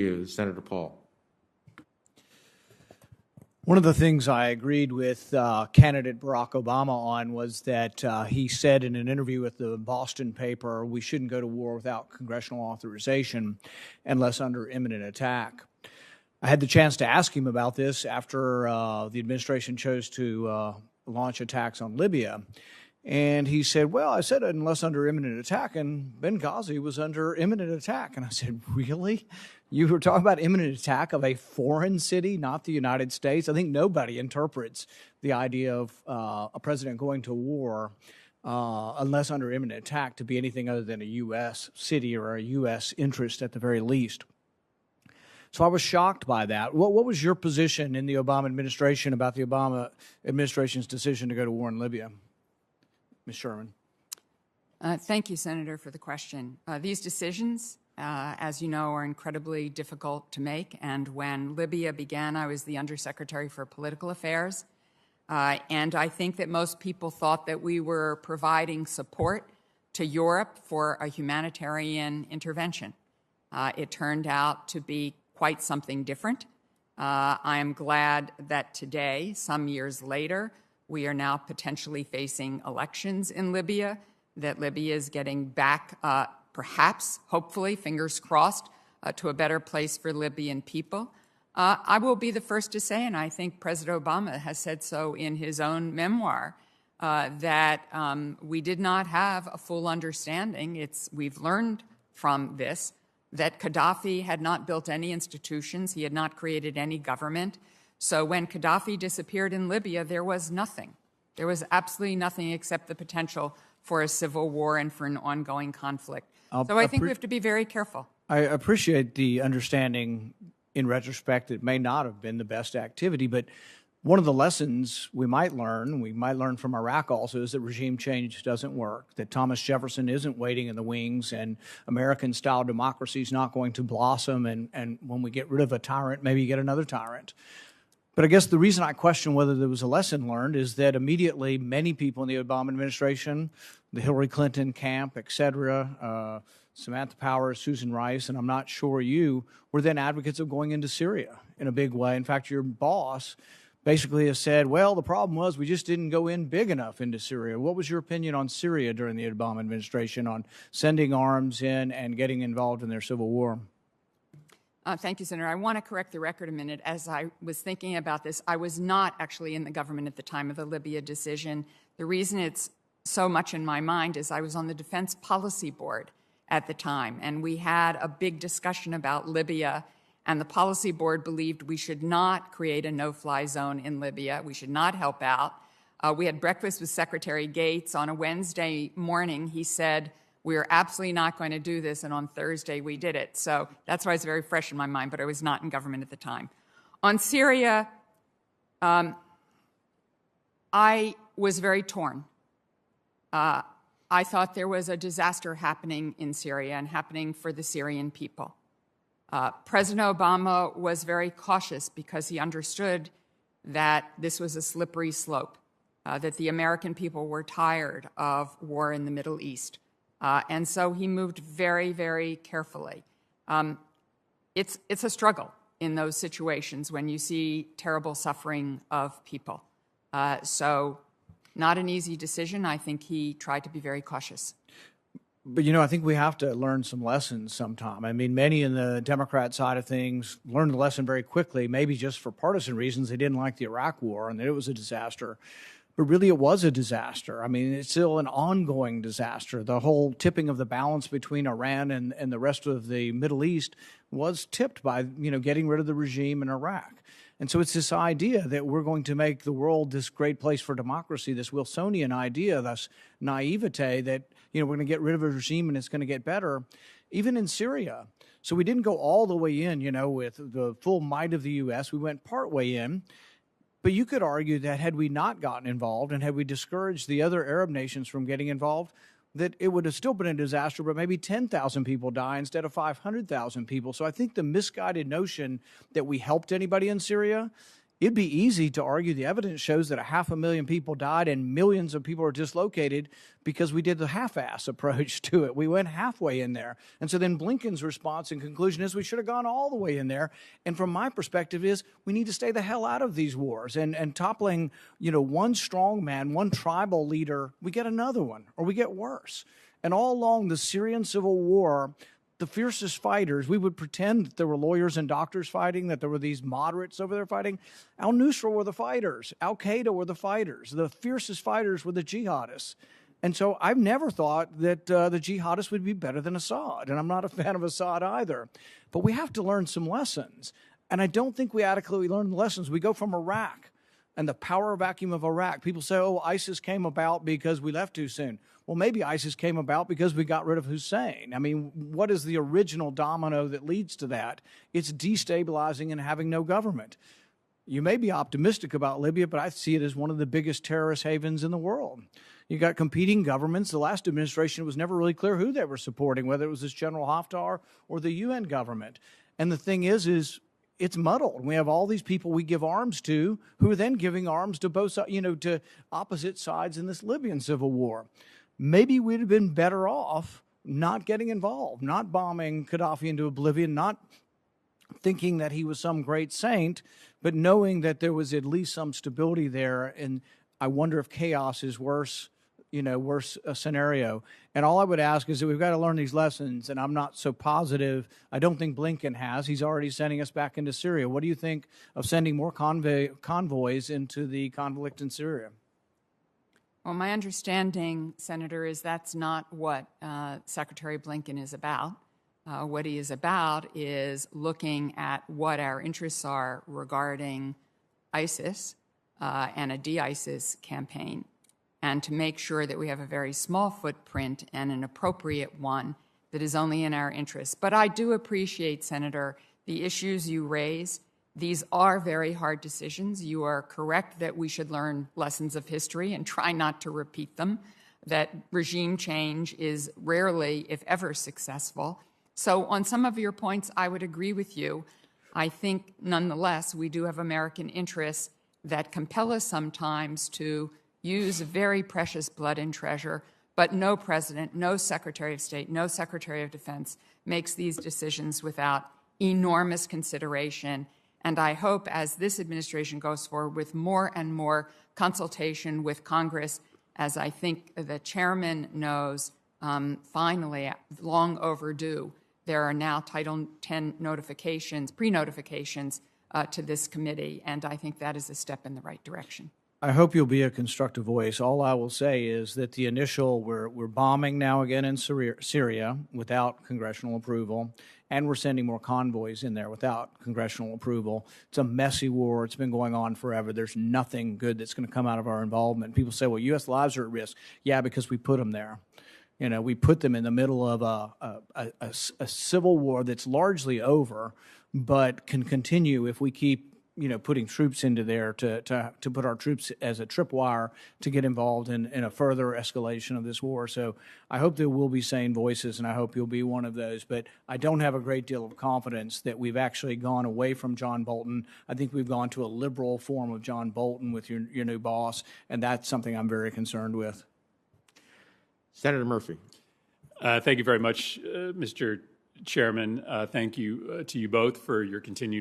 you, Senator Paul. One of the things I agreed with candidate Barack Obama on was that he said in an interview with the Boston paper, we shouldn't go to war without congressional authorization unless under imminent attack. I had the chance to ask him about this after the administration chose to launch attacks on Libya. And he said, well, I said unless under imminent attack, and Benghazi was under imminent attack. And I said, really? You were talking about imminent attack of a foreign city, not the United States? I think nobody interprets the idea of a president going to war unless under imminent attack to be anything other than a U.S. city or a U.S. interest at the very least. So I was shocked by that. What was your position in the Obama administration about the Obama administration's decision to go to war in Libya? Ms. Sherman. Thank you, Senator, for the question. These decisions, as you know, are incredibly difficult to make. And when Libya began, I was the Undersecretary for Political Affairs. And I think that most people thought that we were providing support to Europe for a humanitarian intervention. It turned out to be quite something different. I am glad that today, some years later, we are now potentially facing elections in Libya, that Libya is getting back, perhaps, hopefully, fingers crossed, to a better place for Libyan people. I will be the first to say, and I think President Obama has said so in his own memoir, that we did not have a full understanding. We've learned from this that Gaddafi had not built any institutions. He had not created any government. So when Gaddafi disappeared in Libya, there was nothing. There was absolutely nothing except the potential for a civil war and for an ongoing conflict. So I think we have to be very careful. I appreciate the understanding in retrospect. It may not have been the best activity, but one of the lessons we might learn from Iraq also, is that regime change doesn't work, that Thomas Jefferson isn't waiting in the wings, and American-style democracy is not going to blossom, and when we get rid of a tyrant, maybe you get another tyrant. But I guess the reason I question whether there was a lesson learned is that immediately many people in the Obama administration, the Hillary Clinton camp, et cetera, Samantha Power, Susan Rice, and I'm not sure you, were then advocates of going into Syria in a big way. In fact, your boss basically has said, well, the problem was we just didn't go in big enough into Syria. What was your opinion on Syria during the Obama administration, on sending arms in and getting involved in their civil war? Thank you, Senator. I want to correct the record a minute. As I was thinking about this, I was not actually in the government at the time of the Libya decision. The reason it's so much in my mind is I was on the Defense Policy Board at the time, and we had a big discussion about Libya, and the Policy Board believed we should not create a no-fly zone in Libya. We should not help out. We had breakfast with Secretary Gates. On a Wednesday morning, he said, we are absolutely not going to do this, and on Thursday we did it. So that's why it's very fresh in my mind, but I was not in government at the time. On Syria, I was very torn. I thought there was a disaster happening in Syria and happening for the Syrian people. President Obama was very cautious because he understood that this was a slippery slope, that the American people were tired of war in the Middle East. And so he moved very, very carefully. It's a struggle in those situations when you see terrible suffering of people. So not an easy decision. I think he tried to be very cautious. But, you know, I think we have to learn some lessons sometime. I mean, many in the Democrat side of things learned the lesson very quickly, maybe just for partisan reasons. They didn't like the Iraq war and that it was a disaster. But really, it was a disaster. I mean, it's still an ongoing disaster. The whole tipping of the balance between Iran and the rest of the Middle East was tipped by, you know, getting rid of the regime in Iraq. And so it's this idea that we're going to make the world this great place for democracy, this Wilsonian idea, this naivete that, you know, we're going to get rid of a regime and it's going to get better, even in Syria. So we didn't go all the way in, you know, with the full might of the U.S. We went part way in. But you could argue that had we not gotten involved and had we discouraged the other Arab nations from getting involved, that it would have still been a disaster, but maybe 10,000 people die instead of 500,000 people. So I think the misguided notion that we helped anybody in Syria It'd be easy to argue the evidence shows that 500,000 people died and millions of people are dislocated because we did the half-ass approach to it. We went halfway in there. And so then Blinken's response and conclusion is we should have gone all the way in there. And from my perspective is we need to stay the hell out of these wars. And toppling, one strong man, one tribal leader, we get another one or we get worse. And all along the Syrian civil war, the fiercest fighters, we would pretend that there were lawyers and doctors fighting, that there were these moderates over there fighting. Al-Nusra were the fighters. Al-Qaeda were the fighters. The fiercest fighters were the jihadists. And so I've never thought that the jihadists would be better than Assad, and I'm not a fan of Assad either. But we have to learn some lessons, and I don't think we adequately learn the lessons. We go from Iraq and the power vacuum of Iraq. People say, oh, ISIS came about because we left too soon. Well, maybe ISIS came about because we got rid of Hussein. I mean, what is the original domino that leads to that? It's destabilizing and having no government. You may be optimistic about Libya, but I see it as one of the biggest terrorist havens in the world. You got competing governments. The last administration was never really clear who they were supporting, whether it was this General Haftar or the UN government. And the thing is it's muddled. We have all these people we give arms to who are then giving arms to both, to opposite sides in this Libyan civil war. Maybe we'd have been better off not getting involved, not bombing Gaddafi into oblivion, not thinking that he was some great saint, but knowing that there was at least some stability there. And I wonder if chaos is worse scenario. And all I would ask is that we've got to learn these lessons, and I'm not so positive. I don't think Blinken has. He's already sending us back into Syria. What do you think of sending more convoys into the conflict in Syria? Well, my understanding, Senator, is that's not what Secretary Blinken is about. What he is about is looking at what our interests are regarding ISIS and a de-ISIS campaign, and to make sure that we have a very small footprint and an appropriate one that is only in our interests. But I do appreciate, Senator, the issues you raise. These are very hard decisions. You are correct that we should learn lessons of history and try not to repeat them, that regime change is rarely, if ever, successful. So on some of your points, I would agree with you. I think, nonetheless, we do have American interests that compel us sometimes to use very precious blood and treasure, but no president, no Secretary of State, no Secretary of Defense makes these decisions without enormous consideration. And I hope as this administration goes forward with more and more consultation with Congress, as I think the chairman knows, finally, long overdue, there are now Title X notifications, pre-notifications to this committee, and I think that is a step in the right direction. I hope you'll be a constructive voice. All I will say is that the initial, we're bombing now again in Syria without congressional approval, and we're sending more convoys in there without congressional approval. It's a messy war. It's been going on forever. There's nothing good that's going to come out of our involvement. People say, well, U.S. lives are at risk. Yeah, because we put them there. We put them in the middle of a civil war that's largely over, but can continue if we keep putting troops into there to put our troops as a tripwire to get involved in a further escalation of this war. So I hope there will be sane voices, and I hope you'll be one of those. But I don't have a great deal of confidence that we've actually gone away from John Bolton. I think we've gone to a liberal form of John Bolton with your new boss, and that's something I'm very concerned with. Senator Murphy. Thank you very much, Mr. Chairman. Thank you to you both for your continued